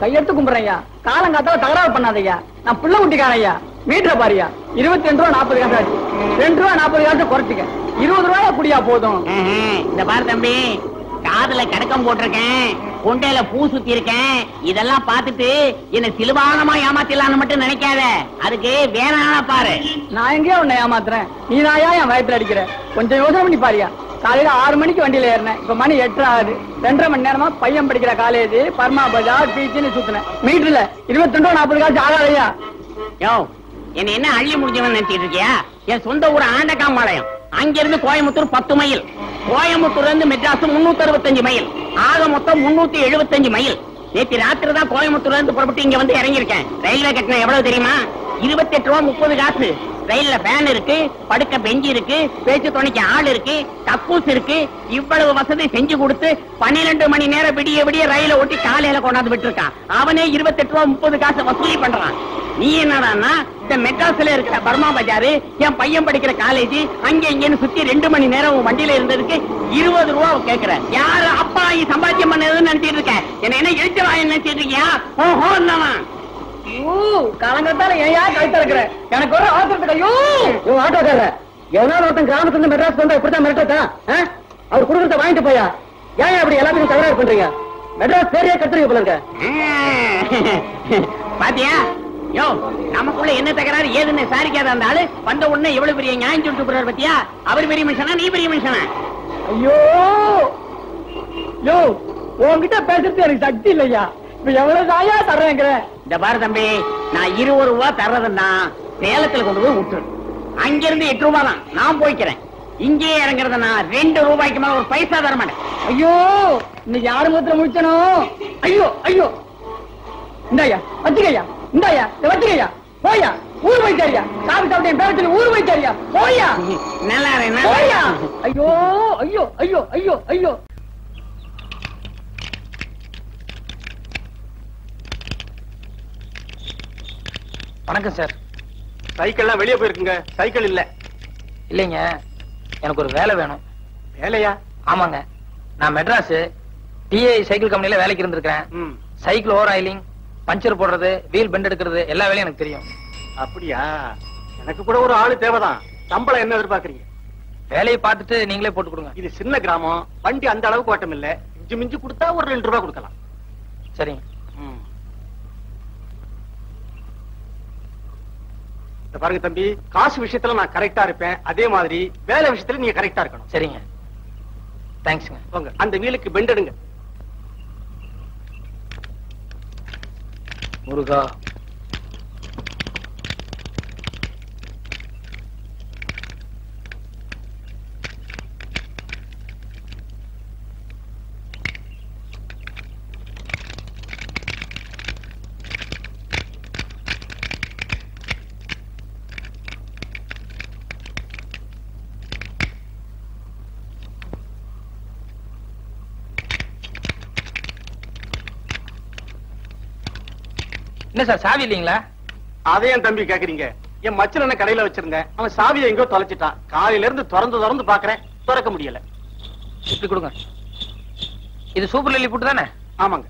கையெடுத்து கும்பிடுறையா, காலங்காத்தால தகராறு பண்ணாதையா. நான் புள்ள குட்டிக்காரையா, மீட்டரை பாரியா. 22 ரூபா 40 காசு ஆச்சு. 2 ரூபா 40 காசு குறைச்சிக்க. 20 ரூபாயா குடியா போதும். இந்த பாரு தம்பி, காதுல கடக்கம் போட்டிருக்கேன், கொண்டையில பூ சுத்தி இருக்கேன். இதெல்லாம் பார்த்துட்டு என்ன சிலுவானமா ஏமாத்திடலான்னு மட்டும் நினைக்காத. அதுக்கு வேற ஆளா பாரு. நான் எங்கேயா உன்னை ஏமாத்துறேன்? நீ நாயா என் வயத்துல அடிக்கிற? கொஞ்சம் யோசனை பண்ணி பாரியா. காலையில 6 மணிக்கு வண்டியில ஏறினேன். இப்ப மணி 8 ஆகுது. 2.5 மணி நேரமா பையன் படிக்கிற காலேஜ், பர்மா பஜார், பீச்சுன்னு சுத்தினேன். மீட்டர்ல 22 ரூபா 40 காசு ஆகாதையா. யோ, என்ன அள்ளி முடிஞ்சவன் நினைச்சிட்டு இருக்கியா? என் சொந்த ஊர் ஆண்டகாம்பாளையம். அங்கிருந்து கோயம்புத்தூர் 10 மைல். கோயம்புத்தூர்ல இருந்து மெட்ராஸ் 365 மைல். ஆக மொத்தம் 375 மைல். நேற்று ராத்திரி தான் கோயம்புத்தூர்ல இருந்து புறப்பட்டு இங்க வந்து இறங்கியிருக்கேன். ரயில்வே கட்டணம் எவ்வளவு தெரியுமா? 28 ரூபா 30 காசு. ரயில்ல ஃபேன் இருக்கு, படுக்க பெஞ்சு இருக்கு, பேச்சு துணைக்கு ஆள் இருக்கு, கக்கூஸ் இருக்கு. இவ்வளவு வசதி செஞ்சு கொடுத்து 12 மணி நேரம் விடிய விடிய ரயில ஓட்டி காலையில கொண்டாந்து விட்டுருக்கான். அவனே 28 ரூபா 30 காசு வசூலி பண்றான். நீ என்னடான்னா இந்த மெட்ராஸ்ல இருக்கிற பர்மா பஜாரு, என் பையன் படிக்கிற காலேஜ், அங்க இங்கன்னு சுத்தி 2 மணி நேரம் வண்டியில இருந்ததுக்கு 20 ரூபா கேக்குற. யாரு அப்பா சம்பாத்தியம் பண்ணதுன்னு நினைச்சிட்டு இருக்க? என்ன எழுச்சவா நினைச்சிட்டு இருக்கியா? ஓஹோ, காலங்கத்தால ஏயா கழுத்த இருக்கிற? எனக்கு ஒரு ஆத்திரத்துக்கு ஐயோ ஆட்டோக்கார எவனால ஒருத்தன் கிராமத்துல இருந்து மெட்ராஸ் வந்தா இப்படித்தான் மிரட்டா? அவர் குடும்பத்தை வாங்கிட்டு போயா? ஏன் அப்படி எல்லாத்துக்கும் தகராறு பண்றீங்க? மெட்ராஸ் பேரையே கட்டுறீங்க போல இருக்க. பாத்தியா? யோ, நமக்குள்ள என்ன தகராறு ஏதுன்னு சாரிக்காத அந்த ஆளு வந்த உடனே எவ்வளவு பெரிய நியாயம் சொல்லிட்டு போறாரு பத்தியா? அவர் பெரிய மனுஷனா, நீ பெரிய மனுஷனா? ஐயோ யோ, உன்கிட்ட பேசுறது எனக்கு சக்தி இல்லையா. இப்ப எவ்வளவு தாயா தர்றேங்கிற? இந்த பாரு தம்பி, நான் 20 ரூபா தர்றதுன்னா சேலத்துல கொண்டு போய் விட்டுரு. அங்கிருந்து 8 ரூபா தான் நான் போய்க்கிறேன். இங்கே இறங்குறதுனா 2 ரூபாய்க்கு மேல ஒரு பைசா தர மாட்டேன். ஐயோ, இன்னைக்கு யாரு முகத்துல முடிச்சனும்? ஐயோ ஐயோ, இந்தாயா வச்சுக்கையா, இந்தாயா வச்சுக்கையா, போயா ஊர் வைத்தாரியா. சாமி சாப்பிட்டேன் பேரத்தில் ஊர் வைத்தாரியா, போயா. நல்லா போயா. ஐயோ ஐயோ ஐயோ ஐயோ ஐயோ. வணக்கம் சார். சைக்கிள்லாம் வெளியே போயிருக்குங்க. சைக்கிள் இல்ல. இல்லைங்க, எனக்கு ஒரு வேலை வேணும். வேலையா? ஆமாங்க, நான் மெட்ராஸ் டிஐ சைக்கிள் கம்பெனில வேலைக்கு இருந்திருக்கேன். சைக்கிள் ஓவர் ஆயிலிங், பஞ்சர் போடுறது, வீல் பெண்ட் எடுக்கிறது எல்லா வேலையும் எனக்கு தெரியும். அப்படியா? எனக்கு கூட ஒரு ஆளு தேவைதான். சம்பளம் என்ன எதிர்பார்க்கறீங்க? வேலையை பார்த்துட்டு நீங்களே போட்டு கொடுங்க. இது சின்ன கிராமம், வண்டி அந்த அளவுக்கு ஓட்டம் இல்ல. மிஞ்சி மிஞ்சி கொடுத்தா ஒரு 2 ரூபாய் கொடுக்கலாம். சரிங்க. பாருங்க தம்பி, காசு விஷயத்துல நான் கரெக்டா இருப்பேன். அதே மாதிரி வேலை விஷயத்துல நீங்க கரெக்டா இருக்கணும். சரிங்க, தேங்க்ஸ்ங்க. போங்க, அந்த வீலுக்கு பெண்ட் எடுங்க. முருகா. என்ன சார், சாவி இல்லீங்களா? அதையும் தம்பி கேக்குறீங்க? என் மச்சல் என்ன கடையில வச்சிருந்தேன், அவன் சாவியை எங்கோ தொலைச்சிட்டான். காலையில இருந்து திறந்து பாக்குறேன், திறக்க முடியல. இப்படி கொடுங்க. இது சூப்பர் லில்லி பூட்டு தானே? ஆமாங்க.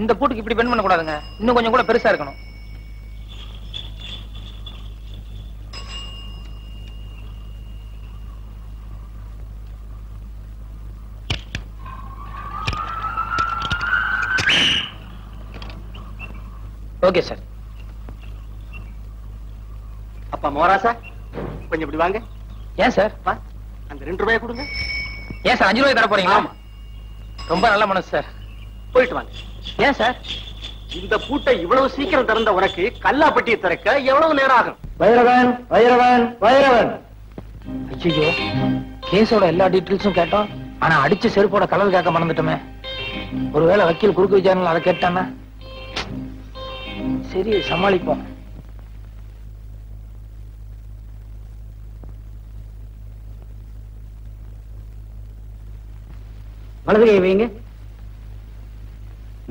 இந்த பூட்டுக்கு இப்படி பெண்ட் பண்ண கூடாதுங்க, இன்னும் கொஞ்சம் கூட பெருசா இருக்கணும். Okay sir. அப்பா மோராசா, கொஞ்சம் இப்படி வாங்க. ஏன் சார்? அந்த 2 ரூபாய் கொடுங்க. ஏன் சார் 5 ரூபாய் தர போறீங்களா? ரொம்ப நல்ல மனசு சார். போயிட்டு வாங்க. ஏன் சார்? இந்த பூட்டை இவ்வளவு சீக்கிரம் திறந்த உனக்கு கல்லாப்பட்டியை திறக்க எவ்வளவு நேரம் ஆகும்? வைரவன் வைரவன் வைரவன். ஐயோ, கேஸோட எல்லா டீட்டெயில்ஸும் கேட்டோம். ஆனா அடிச்ச செருப்போட கலர் கேட்க மறந்துட்டோமே. ஒருவேளை வக்கீல் குறுக்கு விசாரணை அதை கேட்டானா? சரி, சமாளிப்போம். வலது கை வைங்க.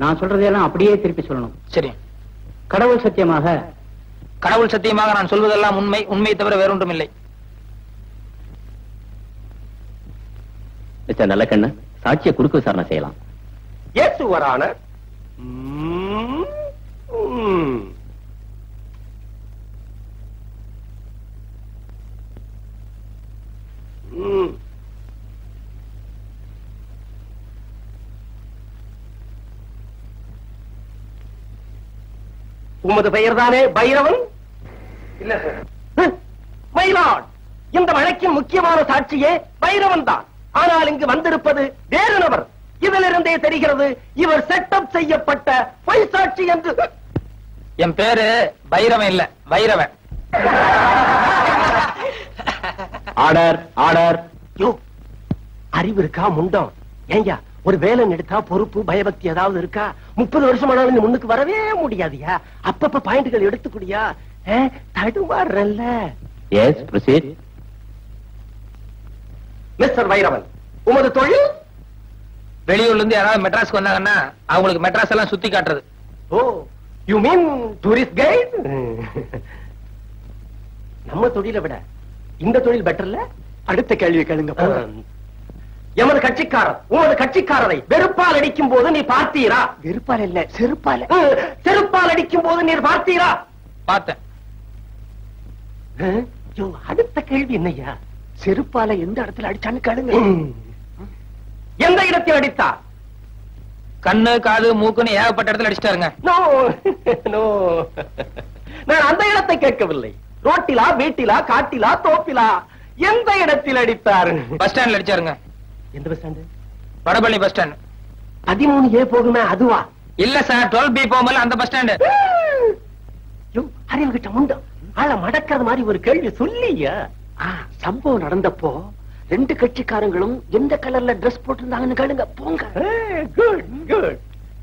நான் சொல்றதெல்லாம் அப்படியே திருப்பி சொல்லணும். சரி. கடவுள் சத்தியமாக கடவுள் சத்தியமாக நான் சொல்வதெல்லாம் உண்மை, உண்மையை தவிர வேறொன்றும் இல்லை. மிஸ்டர் நல்லக்கண்ணு, சாட்சியை குறுக்கு விசாரணை செய்யலாம். Yes your honour. உமது பெயர் தானே பைரவன்? இல்ல சார். மயிலாட், இந்த வழக்கின் முக்கியமான சாட்சியே பைரவன் தான். ஆனால் இங்கு வந்திருப்பது வேறு நபர். இதிலிருந்தே தெரிகிறது இவர் செட்டப் செய்யப்பட்ட பொய் சாட்சி என்று. என் பேரு பைரவன் இல்ல, வைரவன். Order, order. யோ, அறிவு இருக்கா முண்டம்? ஏய்யா, ஒரு வேலை எடுத்தா பொறுப்பு பயபக்தி ஏதாவது இருக்கா? 30 வருஷம் ஆனாலும் நீ முன்னுக்கு வரவே முடியாதியா? அப்பப்ப பாயிண்ட்கள் எடுத்துக்கூடியா? தடுமாறல்ல. Yes, proceed. மிஸ்டர் வைரவன், உமது தொழில்? வெளியூர்ல இருந்து யாராவது மெட்ராஸ்க்கு வந்தாங்கன்னா அவங்களுக்கு மெட்ராஸ் எல்லாம் சுத்தி காட்டுறது. ஓ, யூ மீன் டூரிஸ்ட் கைட்? நம்ம தொழிலை விட இந்த தொழில் பெட்டர்ல? அடுத்த கேள்வி கேளுங்க. எமது கட்சிக்காரர் உமது கட்சிக்காரரை வெறுப்பால் அடிக்கும் போது நீ பார்த்தீரா? வெறுப்பால் இல்ல, செருப்பால். செருப்பால் அடிக்கும் போது நீர் பார்த்தீரா? பார்த்தேன். அடுத்த கேள்வி என்னையா? செருப்பால எந்த இடத்துல அடிச்சான்னு கேளுங்க. எந்த இடத்தில் அடித்தா? கண்ணு, காது, மூக்குன்னு ஏகப்பட்ட இடத்துல அடிச்சிட்டாருங்க. நோ நோ, நான் அந்த இடத்தை கேட்கவில்லை. ரோட்டிலா, வீட்டிலா, காட்டிலா, தோப்பிலா, எந்த இடத்தில் அடித்தார்? பஸ் ஸ்டாண்ட்ல அடிச்சாருங்க. எந்த bus stand? Vadapalani bus stand. 13A போகுமே அதுவா? இல்ல சார், 12B போகும்போது அந்த பஸ் ஸ்டாண்டு. அறிவு கிட்ட முண்டம் ஆள மடக்கிறது மாதிரி ஒரு கேள்வி சொல்லியா? சம்பவம் நடந்தப்போ 2 கட்சிக்காரங்களும் எந்த கலர்ல டிரெஸ் போட்டிருந்தாங்கன்னு கேளுங்க. போங்க. Good good.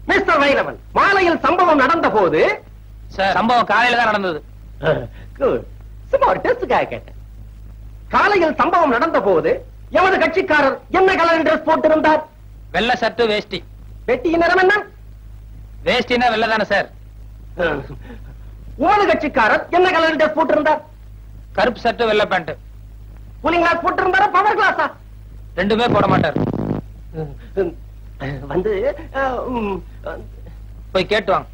மிஸ்டர் வைரவன், மாலையில் சம்பவம் நடந்த போது? சார், சம்பவம் காலையில தான் நடந்தது. குட். சும்மா ஒரு டெஸ்டுக்காக கேட்டேன். காலையில் சம்பவம் நடந்த போது எமது கட்சிக்காரர் என்ன கலர் டிரெஸ் போட்டிருந்தார்? வெள்ளை சட்டு, வேஷ்டி. வெட்டியின் நிறம் என்ன? வேஷ்டினா வெள்ளை தானே சார். உமது கட்சிக்காரர் என்ன கலர் டிரெஸ் போட்டிருந்தார்? கருப்பு சட்டு, வெள்ளை பேண்ட். கூலிங் கிளாஸ் போட்டிருந்தாரா, பவர் கிளாஸா? ரெண்டுமே போட மாட்டார். வந்து போய் கேட்டு வாங்க.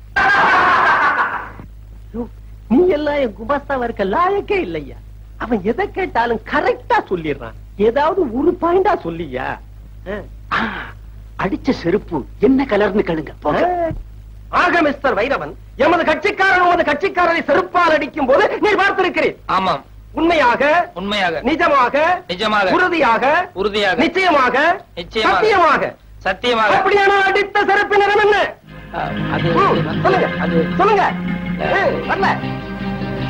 நீ எல்லாம் என் குமாஸ்தாவா இருக்க லாயக்கே இல்லையா? அவன் எதை கேட்டாலும் கரெக்டா சொல்லிடுறான். ஏதாவது ஒரு பாயிண்டா சொல்லியா? அடிச்ச செருப்பு என்ன கலர்னு கேளுங்க. ஆக மிஸ்டர் வைரவன், எமது கட்சிக்காரன் உமது கட்சிக்காரரை செருப்பால் அடிக்கும் போது நீ பார்த்திருக்கிறேன். ஆமாம். உண்மையாக? உண்மையாக. நிஜமாக? நிஜமாக. உறுதியாக? உறுதியாக. நிச்சயமாக? நிச்சயமாக. சத்தியமாக? சத்தியமாக. அப்படியான அடித்த செருப்பு நிறம் என்ன? அது சொல்லுங்க. அது சொல்லுங்க. வரல,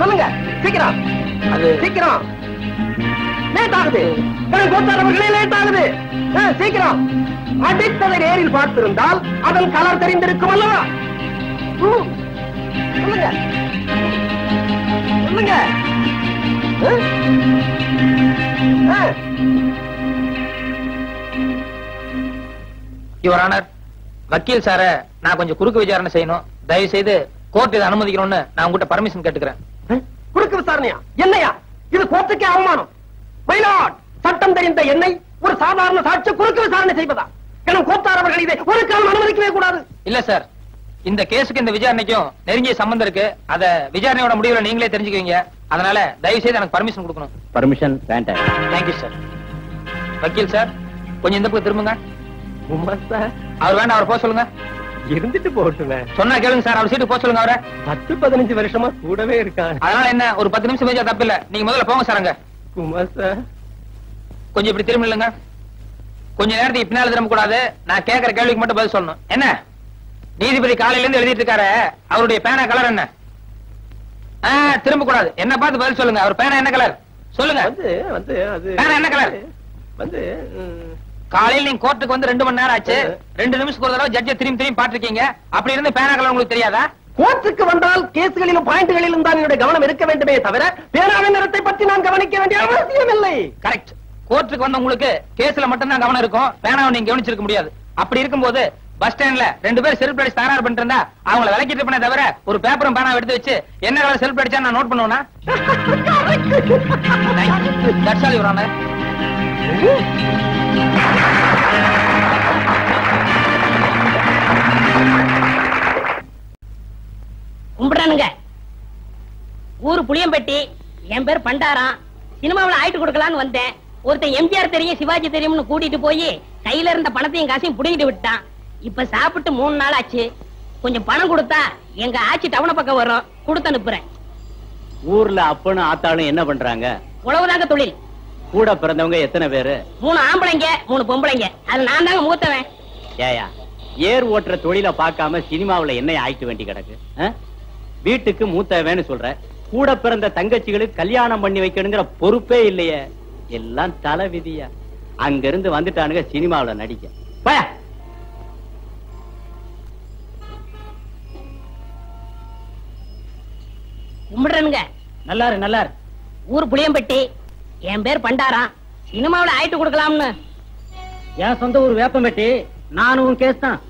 சொல்லுங்க சீக்கிரம். அது சீக்கிரம். லேட் ஆகுது. கோத்தாரவர்களே லேட் ஆகுது. சீக்கிரம். அடித்ததை நேரில் பார்த்திருந்தால் அதன் கலர் தெரிந்திருக்கும் அல்லவா? சொல்லுங்க சொல்லுங்க. யுவர் ஆனர், வக்கீல் சார நான் கொஞ்சம் குறுக்கு விசாரணை செய்யணும். தயவு செய்து கோர்ட் இதை அனுமதிக்கணும்னு நான் உங்ககிட்ட பர்மிஷன் கேட்டுக்கிறேன். குறுக்கு விசாரணையா? என்னையா இது? கோர்ட்டுக்கே அவமானம். மயிலாட், சட்டம் தெரிந்த என்னை ஒரு சாதாரண சாட்சி குறுக்கு விசாரணை செய்வதா? எனும் கோத்தார் அவர்கள் இதை ஒரு காலம் அனுமதிக்கவே கூடாது. இல்ல சார், இந்த கேஸுக்கு இந்த விசாரணைக்கும் நெருங்கிய சம்பந்தம் இருக்கு. அத விசாரணையோட முடிவுல நீங்களே தெரிஞ்சுக்குவீங்க. அதனால தயவு செய்து எனக்கு பர்மிஷன் கொடுக்கணும். பர்மிஷன் வேண்டாம். Thank you sir. வக்கீல் சார், கொஞ்சம் இந்த பக்கம் திரும்புங்க. அவர் வேண்டாம், அவர் போக சொல்லுங்க. இருந்துட்டு போட்டுவேன். சொன்னா கேளுங்க சார், அவர் சீட்டு போக சொல்லுங்க. அவரை 10-15 வருஷமா கூடவே இருக்காங்க. அதனால என்ன, ஒரு 10 நிமிஷம் பேச தப்பு இல்ல. நீங்க முதல்ல போங்க சார். அங்க குமார் சார், கொஞ்சம் இப்படி திரும்ப இல்லைங்க. கொஞ்ச நேரத்துக்கு பின்னால திரும்ப கூடாது. நான் கேட்கிற கேள்விக்கு மட்டும் பதில் சொல்லணும். என்ன நீதிபதி காலையில இருந்து எழுதிட்டு இருக்காரு, அவருடைய பேனா கலர் என்ன? திரும்ப கூடாது. என்ன பார்த்து பதில் சொல்லுங்க. அவர் பேனா என்ன கலர் சொல்லுங்க. பேனா என்ன கலர்? காலையில் நீங்க கோர்ட்டுக்கு வந்து 2 மணி நேரம் ஆச்சு. 2 நிமிஷத்துக்கு ஒரு தடவை ஜட்ஜை திரும்பி பாத்துருக்கீங்க. அப்படி இருந்து பேனா கலர் உங்களுக்கு தெரியாதா? கோர்ட்டுக்கு வந்தால் கேஸ்களிலும் பாயிண்ட்களிலும் தான் என்னுடைய கவனம் இருக்க வேண்டுமே தவிர பேனாவின் நிறத்தை பற்றி நான் கவனிக்க வேண்டிய அவசியம் இல்லை. கரெக்ட். கோர்ட்டுக்கு வந்த உங்களுக்கு கேஸ்ல மட்டும் தான் கவனம் இருக்கும். பேனாவை நீங்க கவனிச்சிருக்க முடியாது. அப்படி இருக்கும்போது பஸ் ஸ்டாண்ட்ல 2 பேர் செல்ஃப் அடிச்சு தகராறு பண்ணிட்டு இருந்தா அவங்கள விலக்கிட்டு பண்ண தவிர ஒரு பேப்பரும் பேனா எடுத்து வச்சு என்ன கலர் செல்ஃப் அடிச்சா நான் நோட் பண்ணுவேனா? That's all, Your Honor. கும்பிடானுங்க. ஊரு புளியம்பட்டி, என் பேர் பண்டாரம். சினிமாவில் ஆயிட்டு கொடுக்கலான்னு வந்தேன். ஒருத்தன் எம்ஜிஆர் தெரியும் சிவாஜி தெரியும்னு கூட்டிட்டு போய் கையில இருந்த பணத்தையும் காசையும் புடிங்கிட்டு விட்டான். இப்ப சாப்பிட்டு 3 நாள் ஆச்சு. கொஞ்சம் பணம் கொடுத்தா எங்க ஆட்சி டவுன பக்கம் வரும், கொடுத்து அனுப்புறேன். ஊர்ல அப்பனும் ஆத்தாளும் என்ன பண்றாங்க? உழவுதாங்க தொழில். கூட பிறந்தவங்க எத்தனை பேரு? 3 ஆம்பளைங்க 3 பொம்பளைங்க. அது நான் தாங்க மூத்தவன். ஏயா ஏர் ஓட்டுற தொழில பார்க்காம சினிமாவுல என்ன ஆயிட்டு வேண்டி கிடக்கு? வீட்டுக்கு மூத்தவன்னு சொல்ற, கூட பிறந்த தங்கச்சிகளுக்கு கல்யாணம் பண்ணி வைக்கணுங்கிற பொறுப்பே இல்லையே. எல்லாம் தலை விதியா. அங்க இருந்து வந்துட்டானுங்க சினிமாவுல நடிக்க. போயா. கும்பிடுறனுங்க. நல்லாரு நல்லாரு. ஊர் புளியம்பட்டி, என் பேர் பண்டாரம். சினிமாவில் ஆயிட்டு கொடுக்கலாம்னு. என் சொந்த ஊர் வேப்பம்பட்டி. நானும் கேஸ் தான்.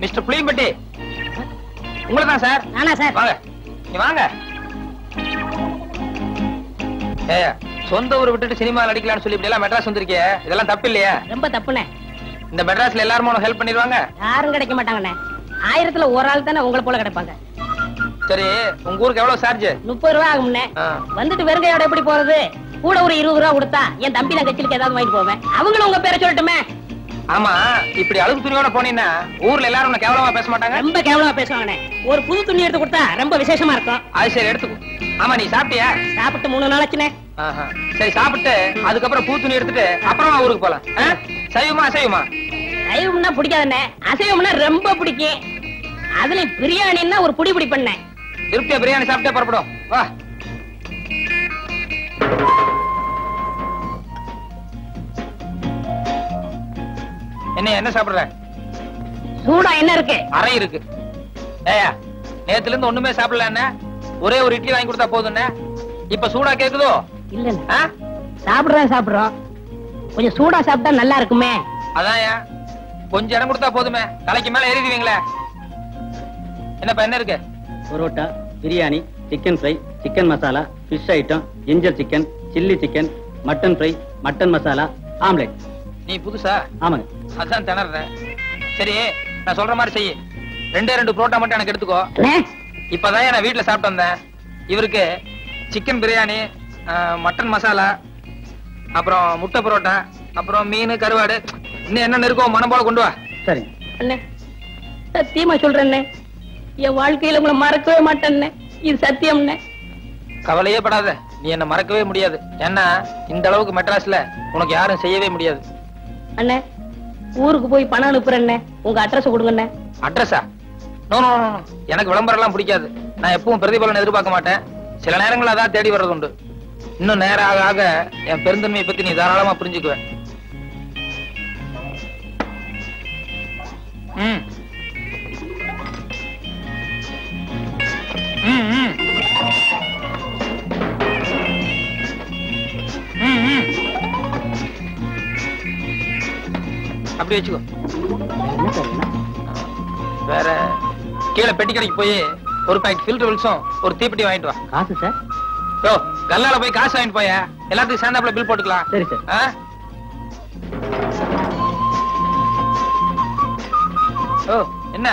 மிஸ்டர் புளியம்பட்டி, உங்களதான் சார்? நானா சார்? வாங்க, நீ வாங்க. ஏய், சொந்த ஊரை விட்டுட்டு சினிமா நடிக்கலாம்னு சொல்லி இப்படி எல்லாம் மெட்ராஸ் வந்திருக்கே, இதெல்லாம் தப்பு இல்லையா? ரொம்ப தப்புண்ணே. இந்த மெட்ராஸ்ல எல்லாரும் உனக்கு ஹெல்ப் பண்ணிடுவாங்க? யாரும் கிடைக்க மாட்டாங்கண்ணே. 1000ல ஒரு ஆள் தானே உங்களை போல கிடைப்பாங்க. சரி, உங்க ஊருக்கு எவ்வளவு சார்ஜ்? 30 ரூபா ஆகும்ண்ணே. வந்துட்டு வெறுங்கையோட எப்படி போறது? கூட ஒரு 20 ரூபா கொடுத்தா என் தம்பி நான் கட்சிக்கு ஏதாவது வாங்கிட்டு போவேன். அவங்களும் உங்க பேரை சொல்லட்டுமே. ஆமா, இப்படி அழுகு துணியோட போனீங்கன்னா ஊர்ல எல்லாரும் உன்னை கேவலமா பேச மாட்டாங்க? ரொம்ப கேவலமா பேசுவாங்கண்ணே. ஒரு புது துணி எடுத்து கொடுத்தா ரொம்ப விசேஷமா இருக்கும். அது சரி, எடுத்துக்கோ. ஆமா, நீ சாப்பிட்டியா? சாப்பிட்டு 3 நாள் ஆச்சுண்ணே. சரி, சாப்பிட்டு அதுக்கப்புறம் பூ துணி எடுத்துட்டு அப்புறமா ஊருக்கு போலாம். சைவமா அசைவமா? சைவம்னா பிடிக்காதுண்ணே, அசைவம்னா ரொம்ப பிடிக்கும். அதுல பிரியாணின்னா ஒரு புடி பண்ணேன். திருப்தியா பிரியாணி சாப்பிட்டே புறப்படும். வா. என்ன சாப்பிடுற? சூடா என்ன இருக்கு? அறை இருக்கு. ஏயா, நேத்துல இருந்து ஒண்ணுமே சாப்பிடல. என்ன ஒரே ஒரு இட்லி வாங்கி கொடுத்தா போதும். இப்ப சூடா கேக்குதோ? இல்ல, சாப்பிடுறோம். கொஞ்சம் சூடா சாப்பிட்டா நல்லா இருக்குமே. அதான் கொஞ்சம் இடம் கொடுத்தா போதுமே, தலைக்கு மேல ஏறிடுவீங்களே. என்னப்பா என்ன இருக்கு? Parotta, biryani, chicken fry, chicken masala, fish item, ginger chicken, chilli chicken, mutton fry, mutton masala, omelette. நீ புதுசா? ஆமாங்க. அதான் திணறேன். சரி, நான் சொல்ற மாதிரி செய்ய. 2 புரோட்டா மட்டும் எனக்கு எடுத்துக்கோ. இப்பதான் நான் வீட்டுல சாப்பிட்டு வந்தேன். இவருக்கு சிக்கன் பிரியாணி, மட்டன் மசாலா, அப்புறம் முட்டை புரோட்டா, அப்புறம் மீன், கருவாடு, இன்னும் என்ன இருக்கோ மனம் போல கொண்டு வா. சரி அண்ணே, சத்தியமா சொல்றேன்னே, என் வாழ்க்கையில உங்களை மறக்கவே மாட்டேன்னே. இது சத்தியம்னே. கவலையே படாத, நீ என்ன மறக்கவே முடியாது. ஏன்னா இந்த அளவுக்கு மெட்ராஸ்ல உனக்கு யாரும் செய்யவே முடியாது. அண்ணே, ஊருக்கு போய் பணம் அனுப்புறேன்னே. உங்க அட்ரஸ் கொடுங்கண்ணே. அட்ரஸா? நோ நோ நோ, எனக்கு விளம்பரம் எல்லாம் பிடிக்காது. நான் எப்பவும் பிரதிபலன் எதிர்பார்க்க மாட்டேன். சில நேரங்கள் அதான் தேடி வர்றது உண்டு. இன்னும் நேரம் ஆக ஆக என் பெருந்தன்மையை பத்தி நீ தாராளமா புரிஞ்சுக்குவேன். ம் ம் ம் ம் அப்படி வச்சுக்கோ. வேற கீழே பெட்டி கடைக்கு போய் ஒரு பாக்கெட் ஃபில்டர் வில்ஸும் ஒரு தீப்பெட்டி வாங்கிட்டு வா. காசு சார்? ஓ, கல்லால போய் காசு வாங்கிட்டு போய, எல்லாத்துக்கும் சேர்ந்தாப்புல பில் போட்டுக்கலாம். சரி சார். ஓ, என்ன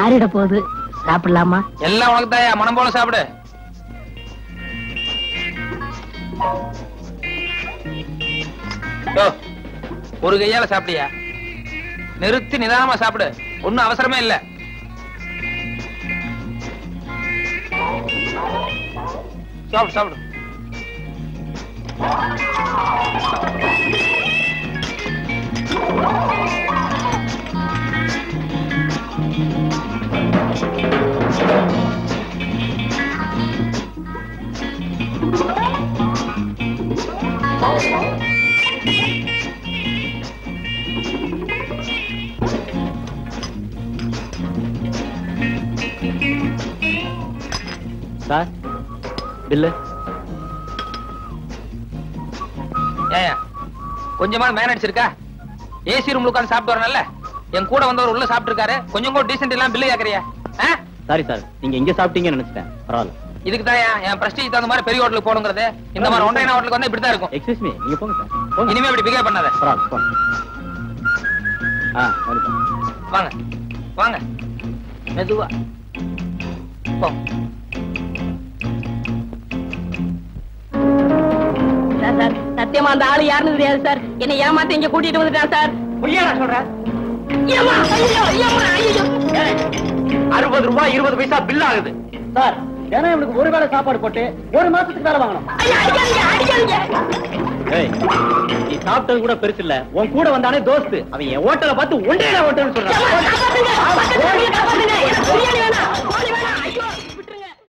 ஆறிட போகுது, சாப்பிடலாமா? எல்லாம் உனக்கு தாயா, மனம் போல சாப்பிடு. ஓ, ஒரு கையால சாப்பிட்டியா? நிறுத்தி நிதானமா சாப்பிடு, ஒண்ணும் அவசரமே இல்ல. சாப்பிடு சாப்பிடு. Sir bill. ஏன் கொஞ்சமா மேனேஜ் இருக்கா? ஏசி ரூம்ல உட்கார்ந்து சாப்பிட்டு வரணும்ல. என் கூட வந்தவர் உள்ள சாப்பிட்டு இருக்காரு. கொஞ்சம் கூட டீசென்ட் எல்லாம் பில்லு கேக்குறியா? சாரி சார், நீங்க இங்க சாப்பிட்டீங்கன்னு நினைச்சிட்டேன். பரவாயில்ல. இதுக்கு தான் என் பிரஸ்டீஜ் தகுந்த மாதிரி பெரிய ஹோட்டலுக்கு போகணுங்கிறது. இந்த மாதிரி ஒன்றைய ஹோட்டலுக்கு வந்து இப்படிதான் இருக்கும். எக்ஸ்கியூஸ் மீ, நீங்க போங்க சார். போங்க. இனிமே இப்படி பிகேவ் பண்ணாத. பரவாயில்ல, போங்க. வாங்க வாங்க மெதுவா போ. சார் சத்தியமா அந்த ஆளு யாருன்னு தெரியாது சார். என்னை ஏமாத்தி இங்க கூட்டிட்டு வந்துட்டான் சார். பொய்யா சொல்றேன். 60 ரூபாய் 20 பைசா பில் ஆகுது சார். ஏன்னா இவனுக்கு ஒரு வேளை சாப்பாடு போட்டு ஒரு மாசத்துக்கு வேலை வாங்கணும். ஏய், நீ சாப்பிட்டது கூட பெருசு இல்ல. உன் கூட வந்தானே தோஸ்து, அவன் என் ஹோட்டலை பார்த்து ஒன்றே ஹோட்டல் சொல்றான்.